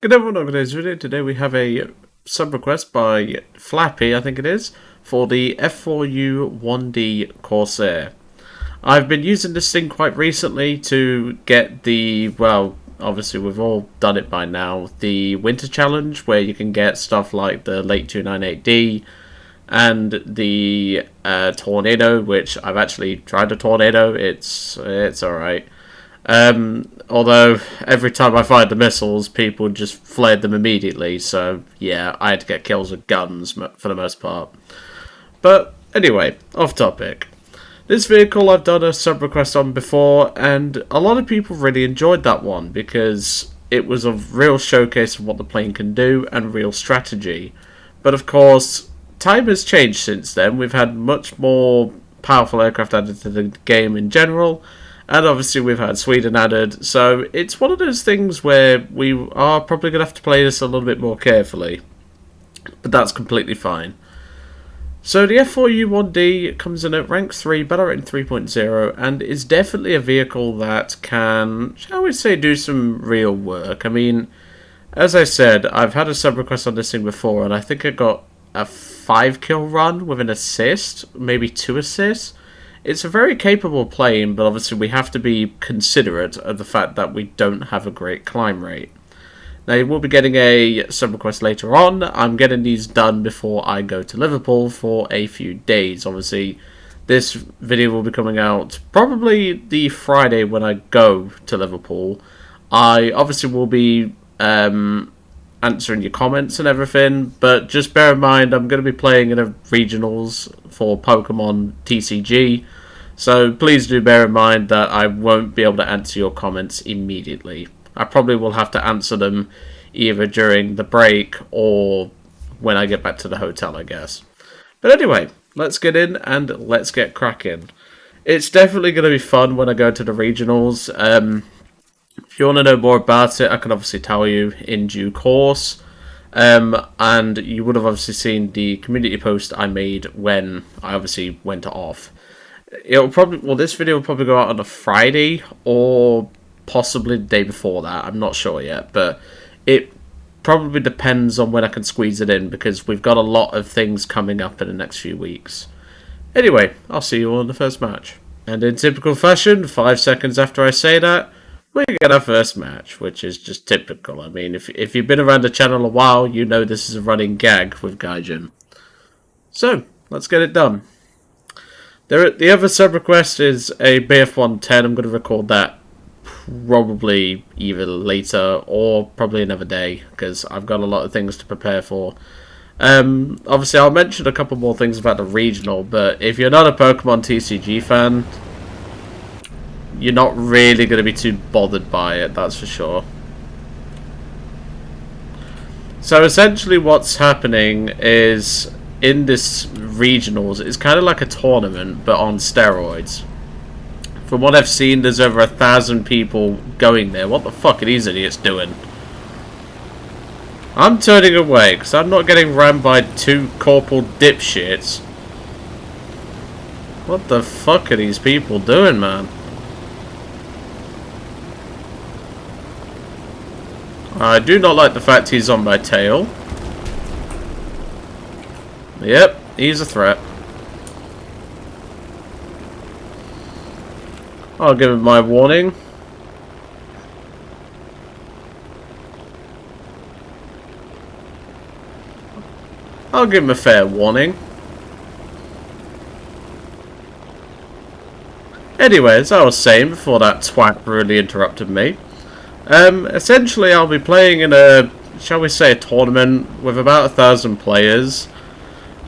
Good everyone, welcome to today's video. Today we have a sub request by Flappy, I think it is, for the F4U-1D Corsair. I've been using this thing quite recently to get the, well, obviously we've all done it by now, the Winter Challenge, where you can get stuff like the late 298D and the Tornado, which I've actually tried a Tornado. It's alright. Although every time I fired the missiles, people just flared them immediately, so yeah, I had to get kills with guns for the most part. But anyway, off topic. This vehicle I've done a sub request on before, and a lot of people really enjoyed that one because it was a real showcase of what the plane can do and real strategy. But of course, time has changed since then. We've had much more powerful aircraft added to the game in general. And obviously we've had Sweden added, so it's one of those things where we are probably going to have to play this a little bit more carefully. But that's completely fine. So the F4U-1D comes in at rank 3, battle rating 3.0, and is definitely a vehicle that can, shall we say, do some real work. I mean, as I said, I've had a sub request on this thing before, and I think I got a 5-kill run with an assist, maybe 2 assists. It's a very capable plane, but obviously we have to be considerate of the fact that we don't have a great climb rate. Now, you will be getting a sub request later on. I'm getting these done before I go to Liverpool for a few days. Obviously, this video will be coming out probably the Friday when I go to Liverpool. I obviously will be answering your comments and everything, but just bear in mind I'm going to be playing in a regionals for Pokemon TCG, so please do bear in mind that I won't be able to answer your comments immediately. I probably will have to answer them either during the break or when I get back to the hotel, I guess. But anyway, let's get in and let's get cracking. It's definitely going to be fun when I go to the regionals. If you want to know more about it, I can obviously tell you in due course. And you would have obviously seen the community post I made when I obviously went off. It'll probably, well, this video will probably go out on a Friday or possibly the day before that. I'm not sure yet, but it probably depends on when I can squeeze it in because we've got a lot of things coming up in the next few weeks. Anyway, I'll see you all in the first match. And in typical fashion, 5 seconds after I say that, we get our first match, which is just typical. I mean, if you've been around the channel a while, you know this is a running gag with Gaijin. So, let's get it done. The other sub request is a BF110. I'm going to record that probably either later or probably another day, because I've got a lot of things to prepare for. Obviously, I'll mention a couple more things about the regional, but if you're not a Pokemon TCG fan, you're not really going to be too bothered by it, that's for sure. So essentially what's happening is, in this regionals, it's kind of like a tournament, but on steroids. From what I've seen, there's over 1,000 people going there. What the fuck are these idiots doing? I'm turning away, because I'm not getting rammed by 2 corporal dipshits. What the fuck are these people doing, man? I do not like the fact he's on my tail. Yep, he's a threat. I'll give him my warning. I'll give him a fair warning. Anyway, as I was saying before that twat really interrupted me. Essentially, I'll be playing in a, shall we say, a tournament with about 1,000 players.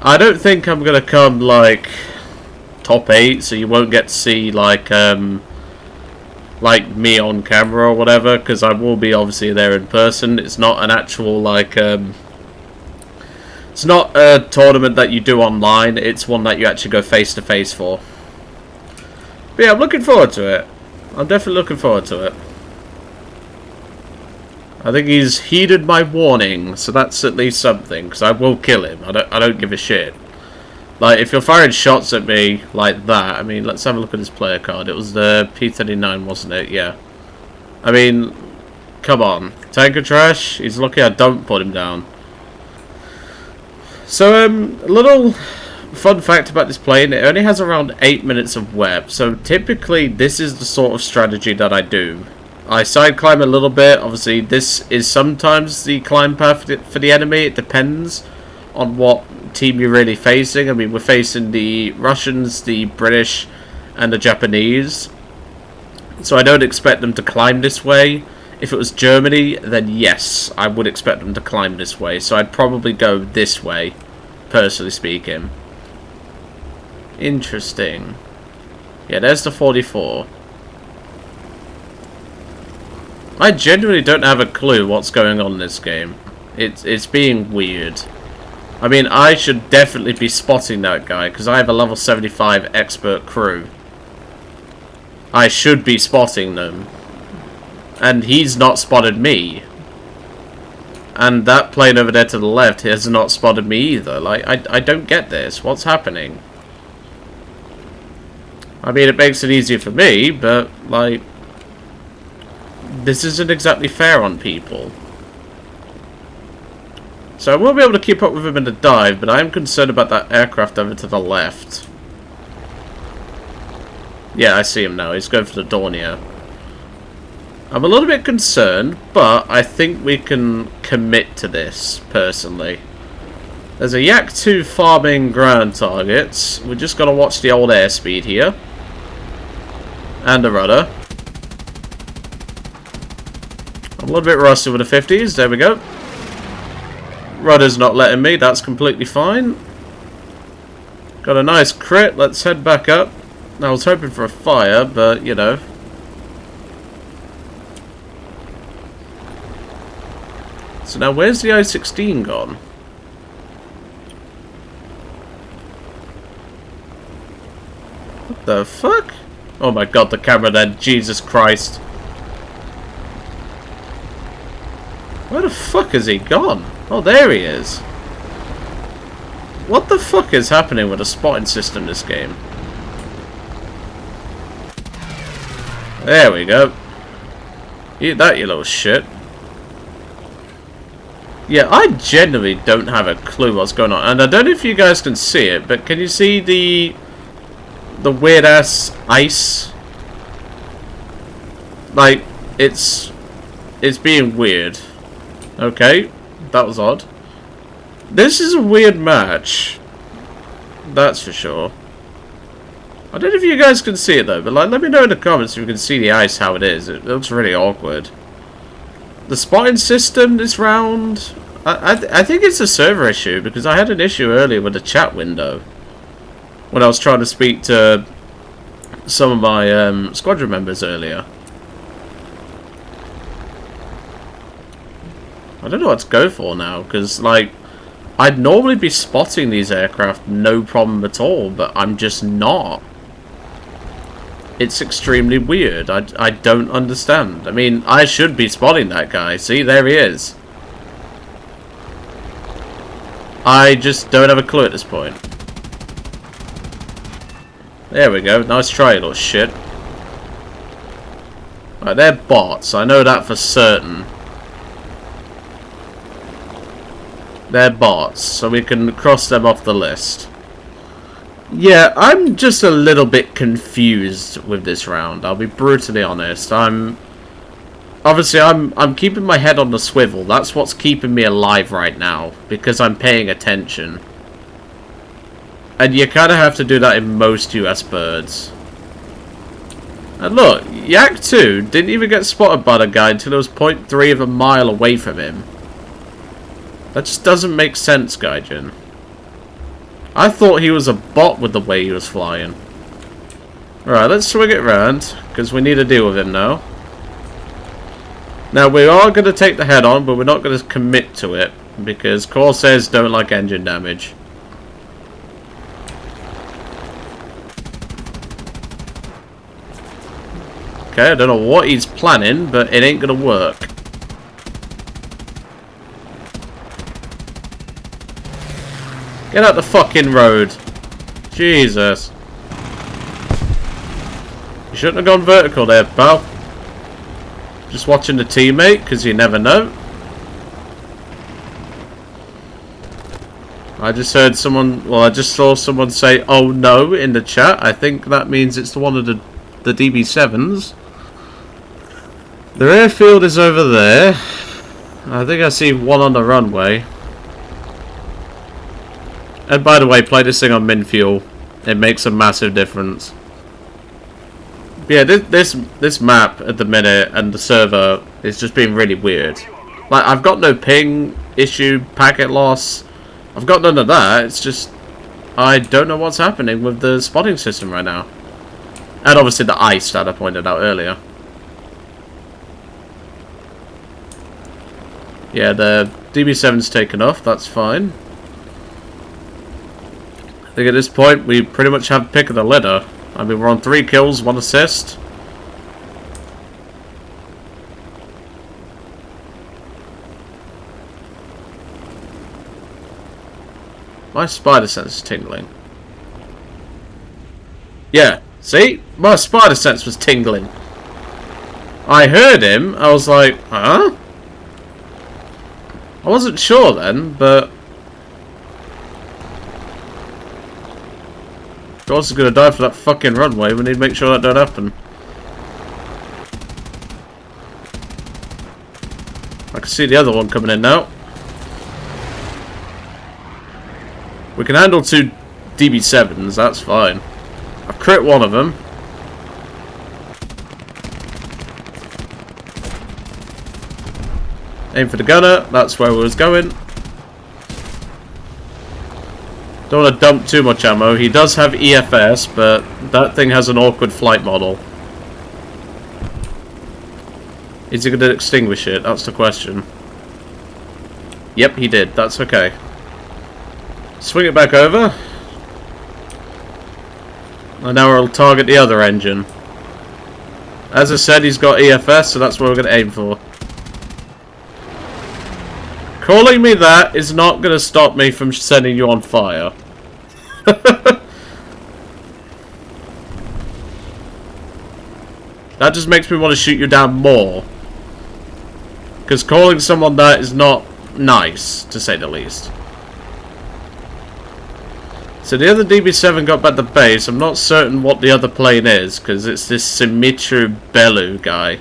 I don't think I'm gonna come like top 8, so you won't get to see like me on camera or whatever, because I will be obviously there in person. It's not an actual like it's not a tournament that you do online. It's one that you actually go face to face for. But yeah, I'm looking forward to it. I'm definitely looking forward to it. I think he's heeded my warning, so that's at least something, because I will kill him. I don't give a shit. Like, if you're firing shots at me like that, I mean, let's have a look at his player card. It was the P39, wasn't it? Yeah. I mean, Come on. Tanker trash. He's lucky I don't put him down. So, a little fun fact about this plane. It only has around 8 minutes of web. So, typically, this is the sort of strategy that I do. I side climb a little bit. Obviously, this is sometimes the climb path for the enemy. It depends on what team you're really facing. I mean, we're facing the Russians, the British, and the Japanese. So I don't expect them to climb this way. If it was Germany, then yes, I would expect them to climb this way. So I'd probably go this way, personally speaking. Interesting. Yeah, there's the 44. I genuinely don't have a clue what's going on in this game. It's being weird. I mean, I should definitely be spotting that guy, because I have a level 75 expert crew. I should be spotting them. And he's not spotted me. And that plane over there to the left has not spotted me either. Like, I don't get this. What's happening? I mean, it makes it easier for me, but, like, this isn't exactly fair on people. So I won't be able to keep up with him in the dive, but I am concerned about that aircraft over to the left. Yeah, I see him now. He's going for the Dornier. I'm a little bit concerned, but I think we can commit to this, personally. There's a Yak 2 farming ground targets. We just got to watch the old airspeed here. And the rudder. I'm a little bit rusty with the 50s. There we go. Rudder's not letting me. That's completely fine. Got a nice crit. Let's head back up. I was hoping for a fire, but, you know. So now, where's the I-16 gone? What the fuck? Oh my god, the camera then. Jesus Christ. Where the fuck has he gone? Oh, there he is. What the fuck is happening with the spotting system in this game? There we go. Eat that, you little shit. Yeah, I genuinely don't have a clue what's going on. And I don't know if you guys can see it, but can you see the weird-ass ice? Like, it's being weird. Okay, that was odd. This is a weird match. That's for sure. I don't know if you guys can see it though, but like, let me know in the comments if you can see the ice how it is. It looks really awkward. The spotting system this round, I think it's a server issue, because I had an issue earlier with the chat window when I was trying to speak to some of my squadron members earlier. I don't know what to go for now, because, like, I'd normally be spotting these aircraft no problem at all, but I'm just not. It's extremely weird. I don't understand. I mean, I should be spotting that guy. See, there he is. I just don't have a clue at this point. There we go. Nice try, you little shit. Right, they're bots. I know that for certain. They're bots, so we can cross them off the list. Yeah, I'm just a little bit confused with this round. I'll be brutally honest. I'm keeping my head on the swivel. That's what's keeping me alive right now, because I'm paying attention. And you kind of have to do that in most US birds. And look, Yak 2 didn't even get spotted by the guy until it was 0.3 of a mile away from him. That just doesn't make sense, Gaijin. I thought he was a bot with the way he was flying. Alright, let's swing it round, because we need to deal with him now. Now, we are going to take the head on, but we're not going to commit to it, because Corsairs don't like engine damage. Okay, I don't know what he's planning, but it ain't going to work. Get out the fucking road. Jesus. You shouldn't have gone vertical there, pal. Just watching the teammate, because you never know. I just heard someone, well, I just saw someone say, "Oh no," in the chat. I think that means it's one of the DB7s. The airfield is over there. I think I see one on the runway. And by the way, play this thing on min fuel. It makes a massive difference. Yeah, this map at the minute and the server is just being really weird. Like, I've got no ping issue, packet loss. I've got none of that. It's just I don't know what's happening with the spotting system right now. And obviously the ice that I pointed out earlier. Yeah, the DB7's taken off. That's fine. I think at this point we pretty much have pick of the litter. I mean, we're on 3 kills, 1 assist. My spider sense is tingling. Yeah, see? My spider sense was tingling. I heard him, I was like, huh? I wasn't sure then, but... Of course he's gonna die for that fucking runway, we need to make sure that don't happen. I can see the other one coming in now. We can handle 2 DB7s, that's fine. I've crit one of them. Aim for the gunner, that's where we was going. Don't want to dump too much ammo. He does have EFS, but that thing has an awkward flight model. Is he going to extinguish it? That's the question. Yep, he did. That's okay. Swing it back over. And now we'll target the other engine. As I said, he's got EFS, so that's what we're going to aim for. Calling me that is not going to stop me from setting you on fire. That just makes me want to shoot you down more. Because calling someone that is not nice, to say the least. So the other DB7 got back to base. I'm not certain what the other plane is, because it's this Simitru Belu guy.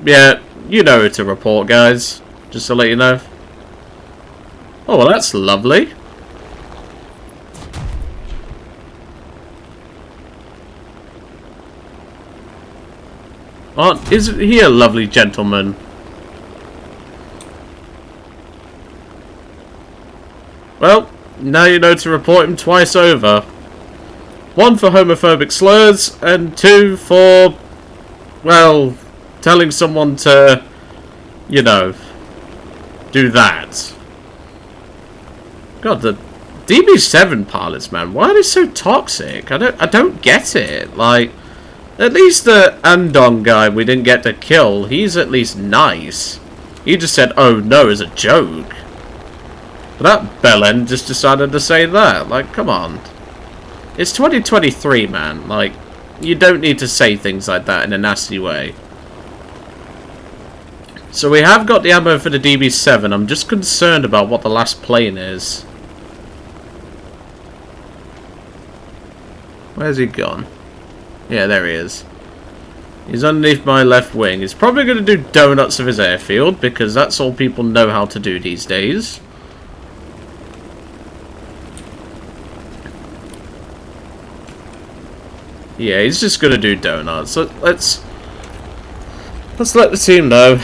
Yeah, you know who to report, guys. Just to let you know. Oh, well, that's lovely. Isn't he a lovely gentleman? Well, now you know to report him twice over. 1 for homophobic slurs, and 2 for, well, telling someone to, you know, do that. God, the DB7 pilots, man, why are they so toxic? I don't get it. Like, at least the Andong guy we didn't get to kill, he's at least nice. He just said, "Oh no," as a joke. But that bellend just decided to say that. Like, come on. It's 2023, man. Like, you don't need to say things like that in a nasty way. So we have got the ammo for the DB7. I'm just concerned about what the last plane is. Where's he gone? Yeah, there he is. He's underneath my left wing. He's probably going to do donuts of his airfield, because that's all people know how to do these days. Yeah, he's just going to do donuts. So let's let the team know.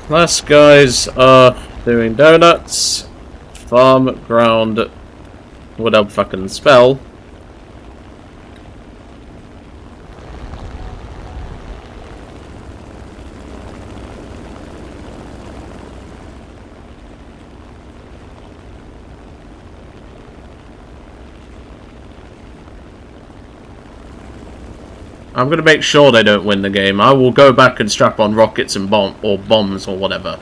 Last guys are doing donuts. Farm, ground, whatever fucking spell. I'm going to make sure they don't win the game. I will go back and strap on rockets and bombs or whatever.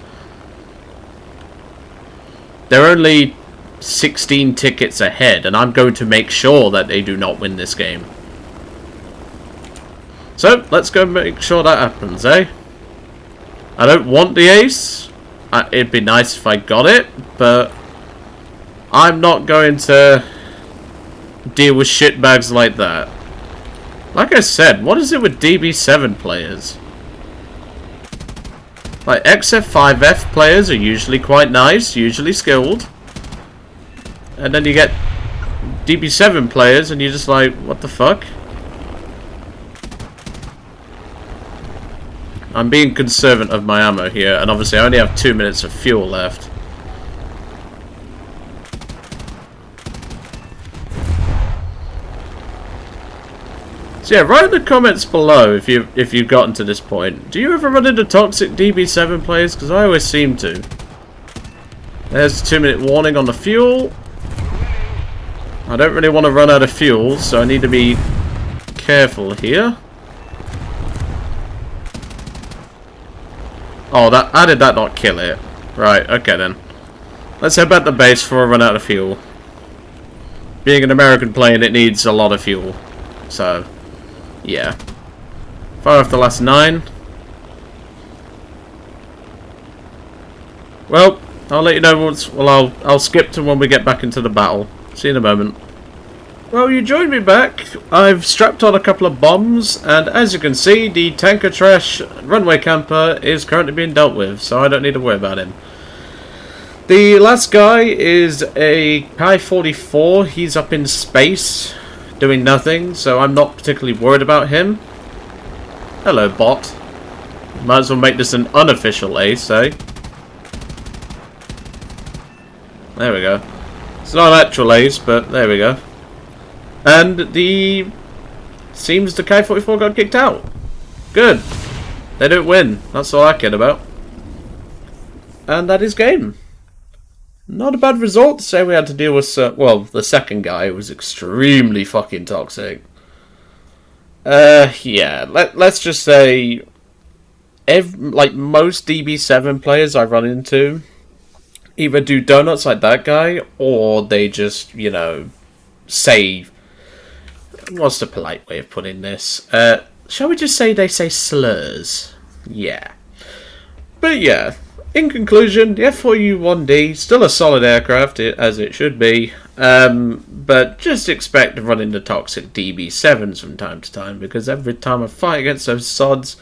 They're only 16 tickets ahead, and I'm going to make sure that they do not win this game. So, let's go make sure that happens, eh? I don't want the ace. It'd be nice if I got it, but I'm not going to deal with shitbags like that. Like I said, what is it with DB7 players? Like, XF5F players are usually quite nice, usually skilled. And then you get DB7 players and you're just like, what the fuck? I'm being conservative of my ammo here, and obviously I only have 2 minutes of fuel left. So yeah, write in the comments below if you've gotten to this point. Do you ever run into toxic DB7 players? Because I always seem to. There's a 2-minute warning on the fuel. I don't really want to run out of fuel, so I need to be careful here. Oh, how did that not kill it? Right, okay then. Let's head back to base before I run out of fuel. Being an American plane, it needs a lot of fuel. So, yeah. Fire off the last 9. Well, I'll let you know once. Well, I'll skip to when we get back into the battle. See you in a moment. Well, you joined me back. I've strapped on a couple of bombs, and as you can see, the tanker trash runway camper is currently being dealt with, so I don't need to worry about him. The last guy is a Kai 44. He's up in space, doing nothing, so I'm not particularly worried about him. Hello, bot. Might as well make this an unofficial ace, eh? There we go. It's not an actual ace, but there we go. And seems the K-44 got kicked out. Good. They don't win. That's all I cared about. And that is game. Not a bad result to say we had to deal with, well, the second guy was extremely fucking toxic. Yeah, let's just say, like most DB7 players I run into, either do donuts like that guy, or they just, you know, say, what's the polite way of putting this? Shall we just say they say slurs? Yeah. But yeah, in conclusion, the F4U-1D, still a solid aircraft, as it should be, but just expect to run into toxic DB7s from time to time, because every time I fight against those sods,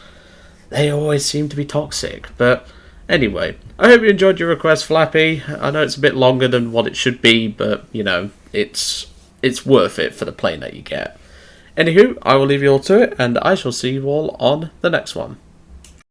they always seem to be toxic. But anyway, I hope you enjoyed your request, Flappy. I know it's a bit longer than what it should be, but, you know, it's worth it for the plane that you get. Anywho, I will leave you all to it, and I shall see you all on the next one.